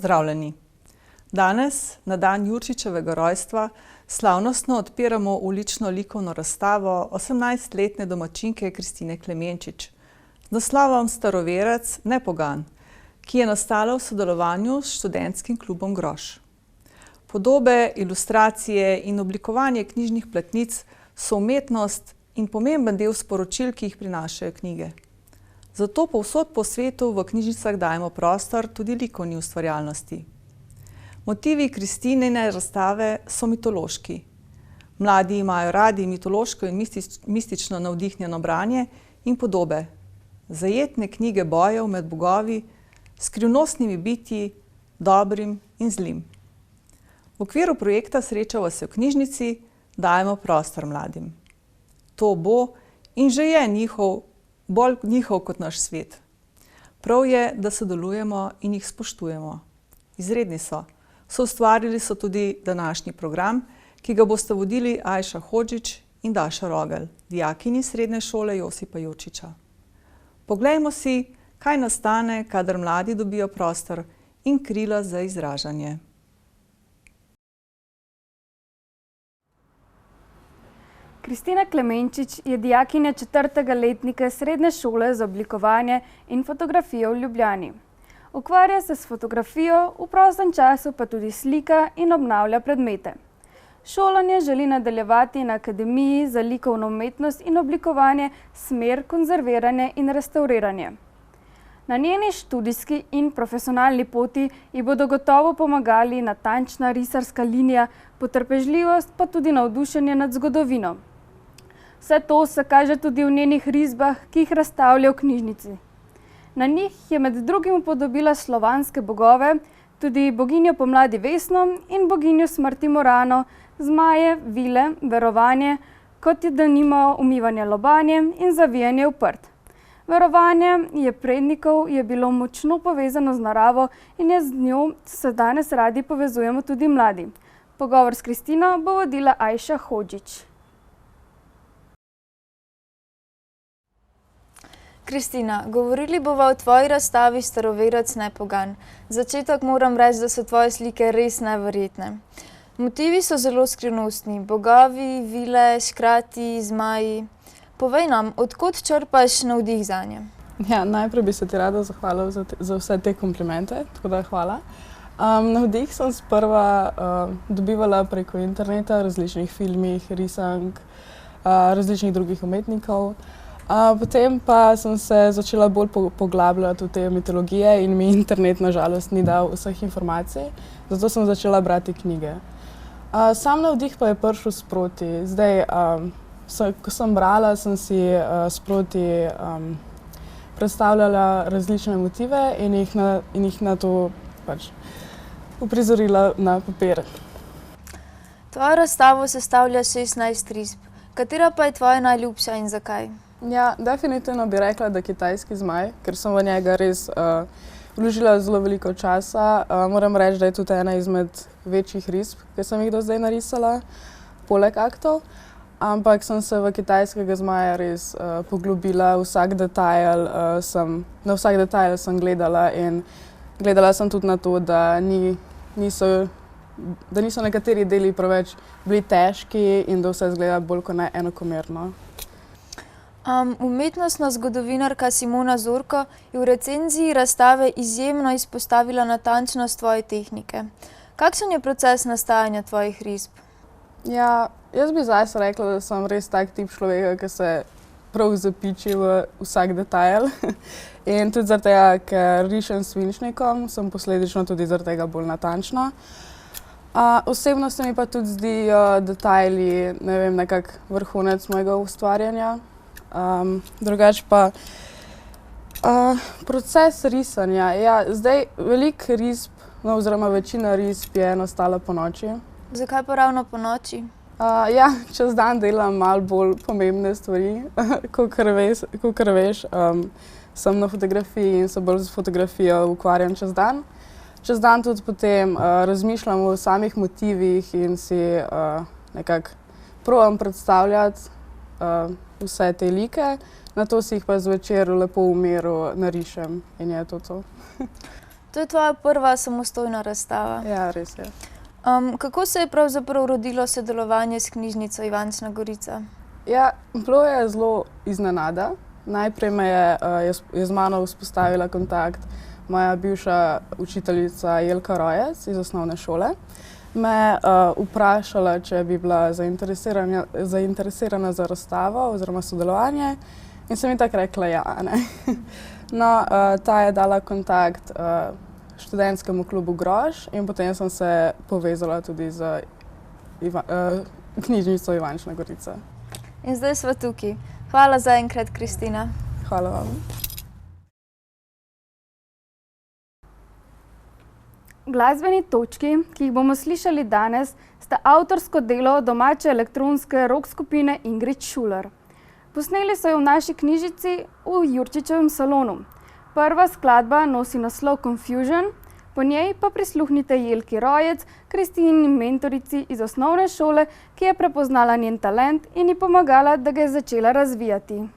Pozdravljeni! Danes, na dan Jurčičevega rojstva, slavnostno odpiramo ulično likovno razstavo 18-letne domačinke Kristine Klemenčič z naslovom Staroverec, ne pogan, ki je nastala v sodelovanju s študentskim klubom Groš. Podobe, ilustracije in oblikovanje knjižnih platnic so umetnost in pomemben del sporočil, ki jih prinašajo knjige. Zato povsod po svetu v knjižnicah dajemo prostor tudi likovni ustvarjalnosti. Motivi Kristinine razstave so mitološki. Mladi imajo radi mitološko in mistično navdihnjeno branje in podobe. Zajetne knjige bojev med bogovi, skrivnostnimi bitji, dobrim in zlim. V okviru projekta Srečava se v knjižnici dajemo prostor mladim. To bo in že je bolj njihov kot naš svet. Prav je, da sodelujemo in jih spoštujemo. Izredni so. Soustvarili so tudi današnji program, ki ga bosta vodili Ajša Hodžić in Daša Rogelj, dijakinji Srednje šole Josipa Jurčiča. Poglejmo si, kaj nastane, kadar mladi dobijo prostor in krila za izražanje. Kristina Klemenčič je dijakinja 4. letnika Srednje šole za oblikovanje in fotografijo v Ljubljani. Ukvarja se s fotografijo, v prostem času pa tudi slika in obnavlja predmete. Šolanje želi nadaljevati na Akademiji za likovno umetnost in oblikovanje, smer konzerviranje in restavriranje. Na njeni študijski in profesionalni poti ji bodo gotovo pomagali natančna risarska linija, potrpežljivost pa tudi navdušenje nad zgodovino. Vse to se kaže tudi v njenih risbah, ki jih razstavlja v knjižnici. Na njih je med drugim upodobila slovanske bogove, tudi boginjo pomladi Vesno in boginjo smrti Morano, zmaje, vile, verovanje, kot je denimo umivanje lobanje in zavijanje v prt. Verovanje prednikov je bilo močno povezano z naravo in z njo se danes radi povezujemo tudi mladi. Pogovor s Kristino bo vodila Ajša Hodžić. Kristina, govorili bova o tvoji razstavi Staroverec, ne pogan. Začetek moram reči, da so tvoje slike res neverjetne. Motivi so zelo skrivnostni. Bogovi, vile, škrati, zmaji. Povej nam, od kod črpaš navdih zanje? Ja, najprej bi se ti rada zahvalila za vse te komplimente, tako da hvala. Navdih sem sprva dobivala preko interneta, različnih filmih, risank, različnih drugih umetnikov. Potem pa sem se začela bolj poglabljati v te mitologije in mi internet na žalost ni dal vseh informacij, zato sem začela brati knjige. Sam navdih pa je prišel sproti. Zdaj, ko sem brala, sem si sproti predstavljala različne motive in jih na to pač uprizorila na papir. Tvojo razstavo sestavlja 16 risb. Katera pa je tvoja najljubša in zakaj? Ja, definitivno bi rekla, da kitajski zmaj, ker sem v njega res vložila zelo veliko časa. Moram reči, da je tudi ena izmed večjih risb, ki sem jih do zdaj narisala, poleg aktov. Ampak sem se v kitajskega zmaja res poglobila, na vsak detajl sem gledala in gledala sem tudi na to, da niso nekateri deli preveč bili težki in da vse izgleda bolj kot ne enakomerno. Umetnostna zgodovinarka Simona Zorko je v recenziji razstave izjemno izpostavila natančnost tvoje tehnike. Kakšen je proces nastajanja tvojih risb? Ja, jaz bi zase rekla, da sem res tak tip človeka, ki se prav zapiči v vsak detajl. In tudi zaradi tega, ker rišem s svinčnikom, sem posledično tudi zaradi tega bolj natančna. Osebno se mi pa tudi zdijo detajli, ne vem, nekak vrhunec mojega ustvarjanja. Drugače pa proces risanja. Ja, zdaj veliko risb, oziroma večina risb je nastala ponoči. Zakaj pa ravno ponoči? Ja, čez dan delam malo bolj pomembne stvari, kakor veš. Sem na fotografiji in se bolj z fotografijo ukvarjam čez dan. Čez dan tudi potem razmišljam o samih motivih in si nekako probam predstavljati vse te like, nato si jih pa zvečer lepo v miru narišem in je to to. To je tvoja prva samostojna razstava. Ja, res je. Kako se je pravzaprav rodilo sodelovanje s knjižnico Ivančna Gorica? Ja, bilo je zelo iznenada. Najprej je z mano vzpostavila kontakt moja bivša učiteljica Jelka Rojec iz osnovne šole. Me vprašala, če bi bila zainteresirana za razstavo oziroma sodelovanje, in sem ji tako rekla ja. No, ta je dala kontakt študentskemu klubu Grož in potem sem se povezala tudi z knjižnico Ivančna Gorica. In zdaj sva tukaj. Hvala zaenkrat, Kristina. Hvala vam. Glasbeni točki, ki jih bomo slišali danes, sta avtorsko delo domače elektronske rock skupine Ingrid Šuler. Posneli so jo v naši knjižnici v Jurčičevem salonu. Prva skladba nosi naslov Confusion, po njej pa prisluhnite Jelki Rojec, Kristini mentorici iz osnovne šole, ki je prepoznala njen talent in ji pomagala, da ga je začela razvijati.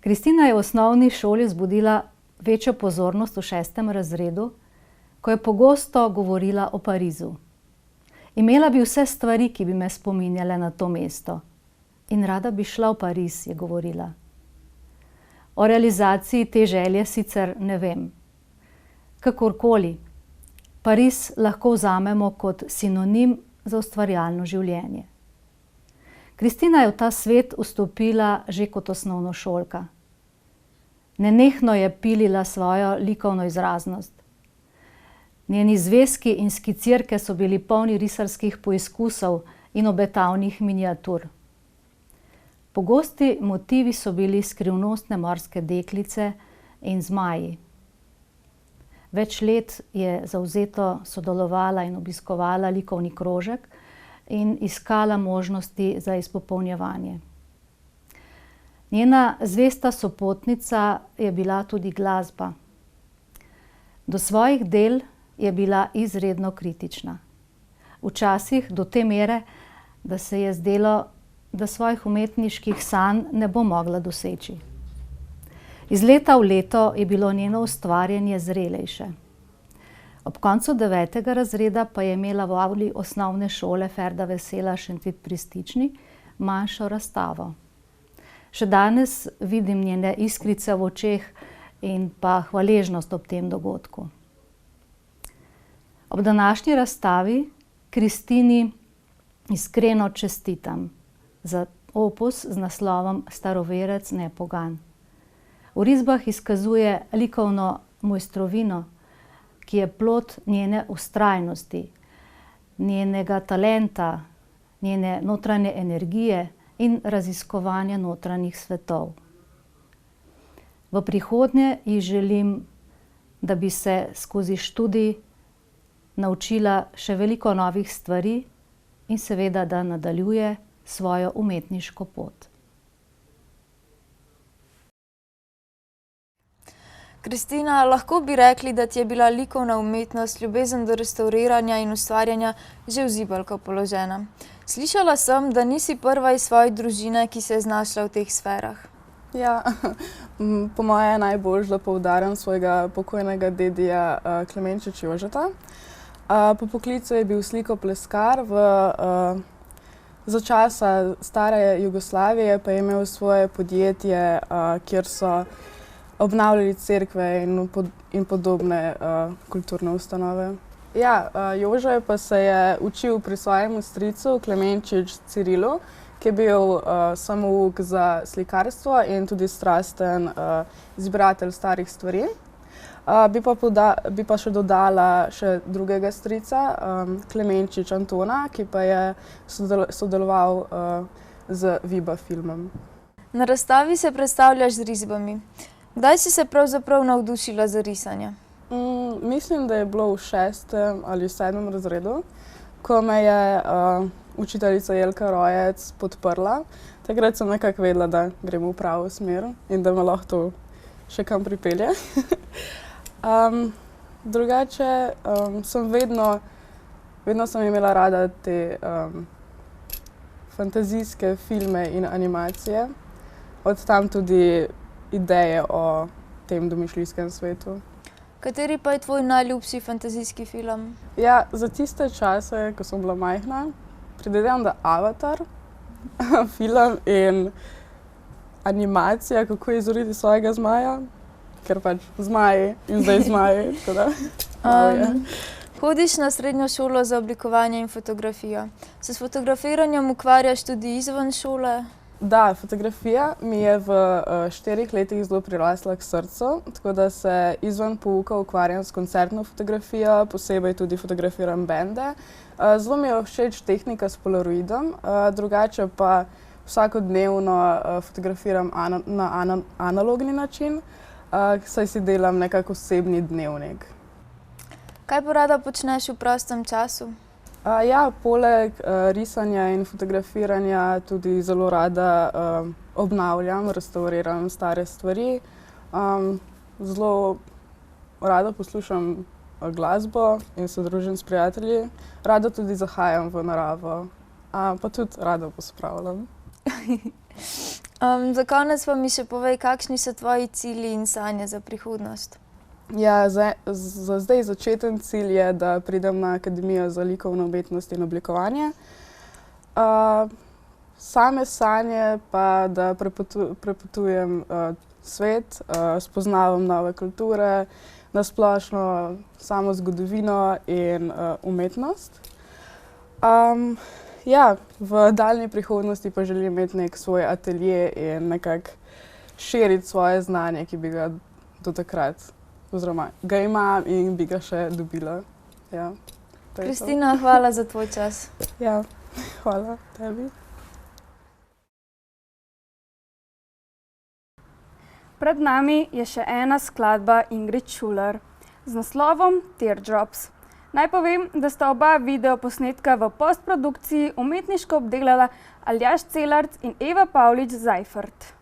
Kristina je v osnovni šoli vzbudila večjo pozornost v 6. razredu, ko je pogosto govorila o Parizu. Imela bi vse stvari, ki bi me spominjale na to mesto. In rada bi šla v Pariz, je govorila. O realizaciji te želje sicer ne vem. Kakorkoli, Pariz lahko vzamemo kot sinonim za ustvarjalno življenje. Kristina je v ta svet vstopila že kot osnovnošolka. Nenehno je pilila svojo likovno izraznost. Njeni zvezki in skicirke so bili polni risarskih poizkusov in obetavnih miniatur. Pogosti motivi so bili skrivnostne morske deklice in zmaji. Več let je zavzeto sodelovala in obiskovala likovni krožek in iskala možnosti za izpopolnjevanje. Njena zvesta sopotnica je bila tudi glasba. Do svojih del je bila izredno kritična. Včasih do te mere, da se je zdelo, da svojih umetniških sanj ne bo mogla doseči. Iz leta v leto je bilo njeno ustvarjanje zrelejše. Ob koncu 9. razreda pa je imela v avli osnovne šole Ferda Vesela Šentvid pri Stični manjšo razstavo. Še danes vidim njene iskrice v očeh in pa hvaležnost ob tem dogodku. Ob današnji razstavi Kristini iskreno čestitam za opus z naslovom Staroverec nepogan. V risbah izkazuje likovno mojstrovino, ki je plod njene vztrajnosti, njenega talenta, njene notranje energije in raziskovanja notranjih svetov. V prihodnje ji želim, da bi se skozi študij naučila še veliko novih stvari in seveda, da nadaljuje svojo umetniško pot. Kristina, lahko bi rekli, da ti je bila likovna umetnost, ljubezen do restavriranja in ustvarjanja že v zibelko položena. Slišala sem, da nisi prva iz svoje družine, ki se je znašla v teh sferah. Ja, po moje je najbolj, da poudarjam svojega pokojnega dedija Klemenčič Jožeta. Po poklicu je bil slikopleskar, za časa stare Jugoslavije pa je imel svoje podjetje, kjer so obnavljali cerkve in podobne kulturne ustanove. Ja, Jože pa se je učil pri svojem stricu Klemenčič Cirilu, ki je bil samouk za slikarstvo in tudi strasten zbiratelj starih stvari. Bi pa še dodala še drugega strica, Klemenčič Antona, ki pa je sodeloval z Viba filmom. Na razstavi se predstavljaš z risbami. Kdaj si se pravzaprav navdušila za risanje? Mislim, da je bilo v 6. ali 7. razredu, ko me je učiteljica Jelka Rojec podprla. Takrat sem nekako vedela, da grem v pravo smer in da me lahko to še kam pripelje. Drugače sem vedno sem imela rada te fantazijske filme in animacije. Od tam tudi ideje o tem domišljijskem svetu. Kateri pa je tvoj najljubši fantazijski film? Ja, za tiste čase, ko sem bila majhna, predvidevam, da Avatar, film in animacija, kako izuriti svojega zmaja, ker pač zmaji in zdaj zmaji. Hodiš na srednjo šolo za oblikovanje in fotografijo. Se s fotografiranjem ukvarjaš tudi izven šole? Da, fotografija mi je v 4 letih zelo prirasla k srcu, tako da se izven pouka ukvarjam s koncertno fotografijo, posebej tudi fotografiram bende. Zelo mi je všeč tehnika s polaroidom, drugače pa vsakodnevno fotografiram na analogni način, saj si delam nekako osebni dnevnik. Kaj pa rada počneš v prostem času? Ja, poleg risanja in fotografiranja tudi zelo rada obnavljam, restavriram stare stvari. Zelo rada poslušam glasbo in se družim s prijatelji. Rada tudi zahajam v naravo, pa tudi rada pospravljam. Za konec pa mi še povej, kakšni so tvoji cilji in sanje za prihodnost? Ja, za zdaj začeten cilj je, da pridem na Akademijo za likovno umetnost in oblikovanje. Same sanje pa, da prepotujem svet, spoznavam nove kulture, na splošno samo zgodovino in umetnost. Ja, v daljni prihodnosti pa želim imeti nek svoj atelje in nekako širiti svoje znanje, ki bi ga do takrat, oziroma ga imam in bi ga še dobila. Ja, to je to. Kristina, hvala za tvoj čas. Ja, hvala tebi. Pred nami je še ena skladba Ingrid Schuler z naslovom Teardrops. Naj povem, da sta oba videoposnetka v postprodukciji umetniško obdelala Aljaž Celarc in Eva Pavlič-Zajfert.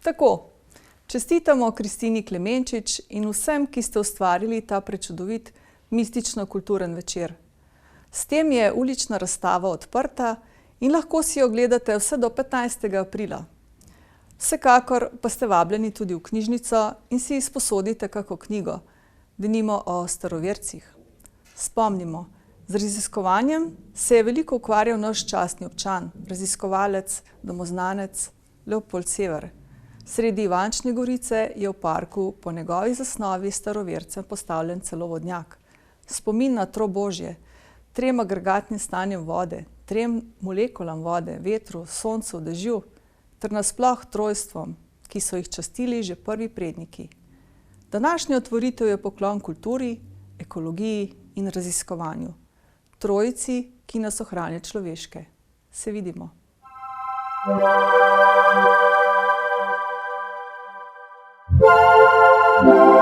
Tako, Čestitamo Kristini Klemenčič in vsem, ki ste ustvarili ta prečudovit mistično-kulturen večer. S tem je ulična razstava odprta in lahko si jo ogledate vse do 15. aprila. Vsekakor pa ste vabljeni tudi v knjižnico in si izposodite kako knjigo, denimo o starovercih. Spomnimo, z raziskovanjem se je veliko ukvarjal naš častni občan, raziskovalec, domoznanec Leopold Sever. Sredi Ivančne Gorice je v parku po njegovi zasnovi starovercem postavljen celo vodnjak. Spomin na trobožje, 3 agregatnim stanjem vode, 3 molekulam vode, vetru, soncu, dežju, ter nasploh trojstvom, ki so jih častili že prvi predniki. Današnja otvoritev je poklon kulturi, ekologiji in raziskovanju. Trojici, ki nas ohranja človeške. Se vidimo. Thank you.